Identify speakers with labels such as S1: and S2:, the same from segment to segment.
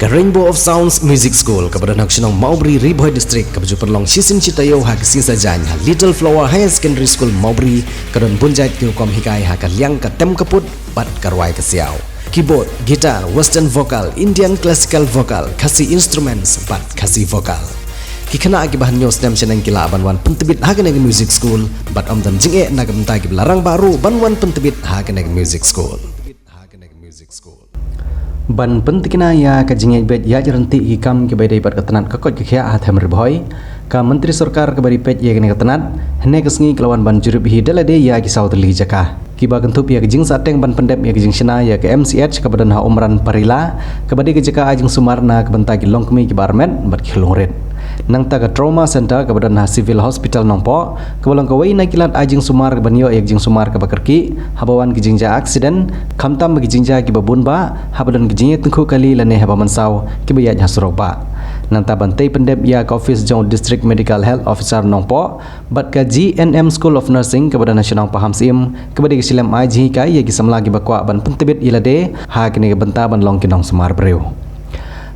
S1: The Rainbow of Sounds Music School kepada Naksionong Maubri Riboy District kepada perlong sisin citayo ha kesin sajan ha Little Flower Higher Secondary School Maubri kadon bunjait kiukom hikai ha kaliang katem kaput bat karwai kesiau. Keyboard, gitar, western vocal, Indian classical vocal, kasi instruments bat kasi vocal. Kikana akibahan nyos dam senang kila banwan pentebit ha keneg music school bat om dam jinge na kementai larang baru banwan pentebit ha keneg music school. Ban pentikna ya kajingai bet ya jaranti ikam ke bedai bat ketenat kakot kekhia hatem riboy ka menteri sarkar ke bari pet ya kene ketenat hene kesngi kelawan ban jurip hi dalade ya ki saut li jaka kiba kentup ya kejing sateng ban pendep ya kejing sena ya ke MCH ke badan ha umran parila ke badi ke jaka ajing sumarna ke bentai ki longkemi ki barmet bat ki longret nang ta ke trauma center ke badan ha civil hospital nongpo ke bolong ke wai na kilat ajing sumar ke banyo ya kejing sumar ke bakerki habawan kejing ja accident khamtam ke kejing ja ki babun ba habadan kejing tengku kali lane haba mansau ki bayat hasrok ba nang ta bantai pendep ya ke office jong district medical health officer nongpo bat ka GNM school of nursing ke badan nasional paham sim ke badi ke silam aji kai ya ki samla ki bakwa ban pentebit ilade ha kini ke benta ban long kinong sumar breu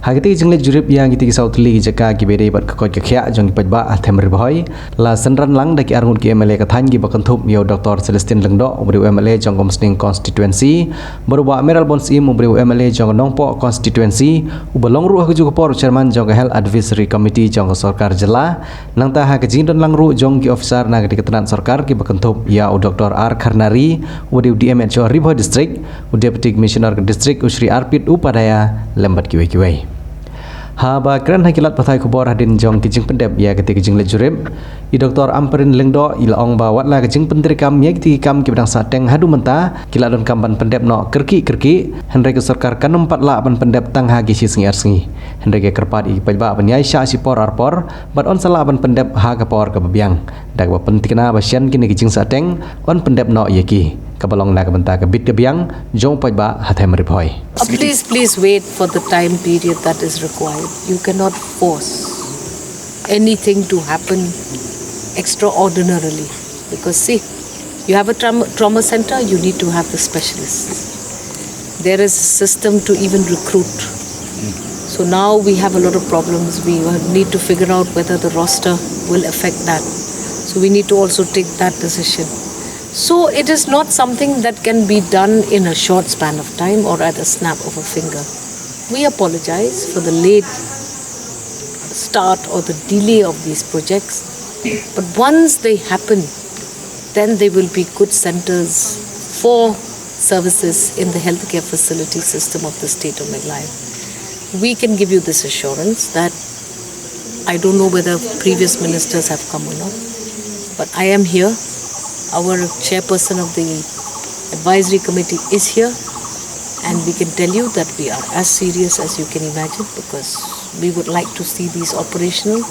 S1: hagiti jingle jurip yang giti sautli jaka ki bede bat kakot kekhia jong pajba athem riboy la sanran lang daki arngun ki MLA kathan gi bakantup yo Dr. Celestin Lengdo ubri MLA jong komsning constituency berwa Meral Bons im ubri MLA jong nongpo constituency ubalong ru hagu por chairman jong health advisory committee jong sarkar jela nang ta ha kejing don lang ru jong ki officer na giti ketenan sarkar ki bakantup ya Dr. R Karnari ubri DMH Riboy district deputy commissioner district Usri Arpit upadaya lembat kiwe Haba keren hakilat pathai kubor hadin jong kijing pendep ya ketika kijing lejurip I Dr. AMPAREEN Lengdo ilaong ba WATLA kijing penteri kam ya ketika kam kibadang sateng hadu menta kila don kampan pendep no kerki HYNREI ke sarkar kanum 4 la ban pendep tang ha gisi sengi arsengi HYNREI ke kerpat I pajba ban yai sya si por arpor bat on sala ban pendep ha ke por ke bebiang dak ba pentikna ba sian kini kijing sateng on pendep no yaki kabalong na kabenta ke bit ke biang jong pajba hathem riboy
S2: Please wait for the time period that is required. You cannot force anything to happen extraordinarily because see, you have a trauma center, you need to have the specialists. There is a system to even recruit. So now we have a lot of problems. We need to figure out whether the roster will affect that. So we need to also take that decision. So it is not something that can be done in a short span of time or at a snap of a finger. We apologize for the late start or the delay of these projects. But once they happen, then they will be good centers for services in the healthcare facility system of the state of Meghalaya. We can give you this assurance that I don't know whether previous ministers have come or not, but I am here. Our chairperson of the advisory committee is here and we can tell you that we are as serious as you can imagine because we would like to see these operational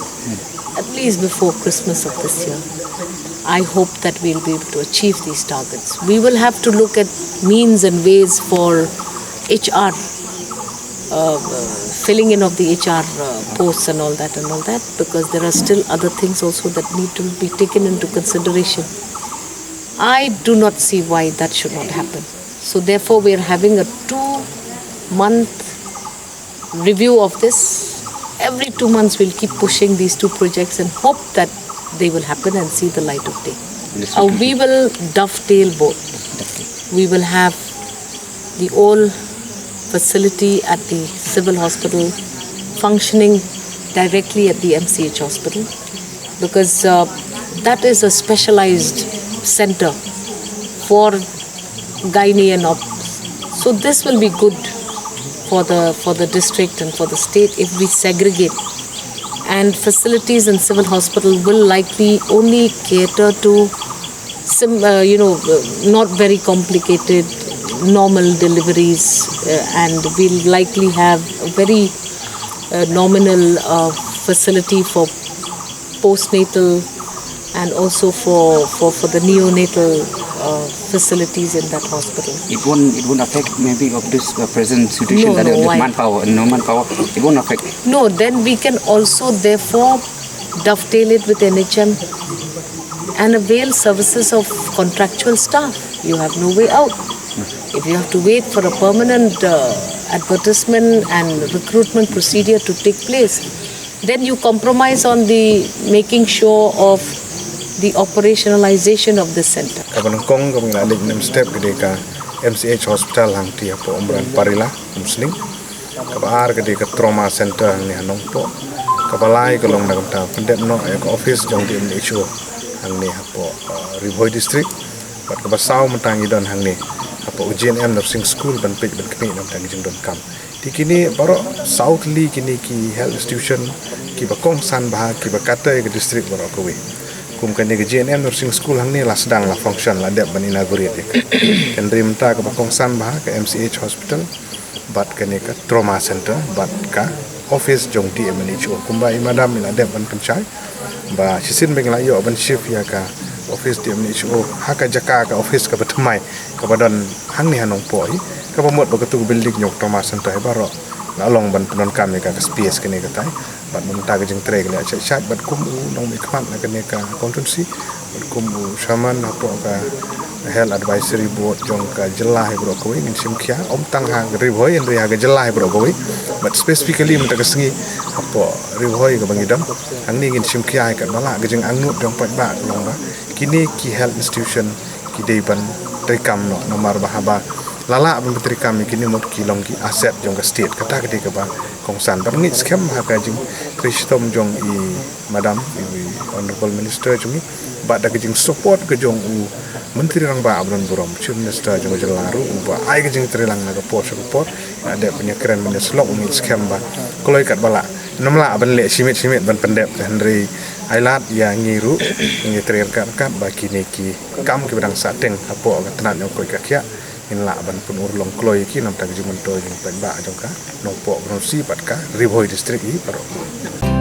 S2: at least before Christmas of this year. I hope that we'll be able to achieve these targets. We will have to look at means and ways for HR, filling in of the HR posts and all that because there are still other things also that need to be taken into consideration. I do not see why that should not happen. So therefore we are having a 2-month review of this. Every 2 months we'll keep pushing these 2 projects and hope that they will happen and see the light of day. We will dovetail both. We will have the old facility at the civil hospital functioning directly at the MCH hospital because that is a specialized center for gynae and ops. So this will be good for the district and for the state if we segregate. And facilities in civil hospital will likely only cater to not very complicated normal deliveries and we'll likely have a very nominal facility for postnatal and also for the neonatal facilities in that hospital.
S3: It won't affect maybe of this present situation that
S2: why?
S3: manpower. It won't affect.
S2: No, then we can also therefore dovetail it with NHM and avail services of contractual staff. You have no way out. If you have to wait for a permanent advertisement and recruitment procedure to take place, then you compromise on the making sure of the operationalization of this center.
S4: Kaban kong kami na nem step gede ka MCH hospital hang ti po umran parila musling kabar gede ka trauma center ni hanong po kabalai kolong na kamta pendep no ek office jong di MHO hang ni hapo Ribhoi district bat kabasau mentangi don hang ni hapo GNM nursing school ban pej ban kami nam tangi jong DONKAM di kini baro southly kini ki health institution ki bakong san bah ki bakata ke district baro kowe kum kan ke GNM nursing school hang ni la sedang la function la dep ban inaugurate kan rimta ke bakong san bah ke MCH hospital bat kan ke trauma center bat ka office jong di MHO kumba imadam la dep ban pencai ba sisin beng la yo ban shift ya ka office di MHO haka jaka ka office ka batamai ka badan hang ni hanong poi ka pamot ba tu building nyok trauma center baro la long ban penon kam ka space kene ka tai bat munta ka jeng tre ka cha chat bat kum nong mi kmat na kene ka accountancy bat kum shaman apo ka health advisory board jong ka jelah bro ko ingin simkia om tang ha Ribhoi en ria ga jelah bro ko but specifically munta ka sengi apo Ribhoi ka bangidam ang ni ingin simkia ka bala ga jeng angnut jong pat ba long ba kini ki health institution ki deiban rekam no nomor bahaba lala ban petri kami kini mot kilong ki aset jong ka state kata ke ba kongsan bar ni scam ha ka jing kristom jong i madam i honorable minister jong ba da ke jing support ke jong u menteri rang ba abron burom chief minister jong jelaru ba ai ke jing trilang na ka pot support ada punya keren men slok ni scam ba koloi kat bala namla ban le simit ban pendep HYNREI ailat ya ngiru ngi trer kat ba kini ki kam ki badang sateng apo ka tenan ko ka kya in la ban pun urlong kloi ki nam tak jumen to jong pen ba jong ka no po bron si pat ka Ribhoi district i paro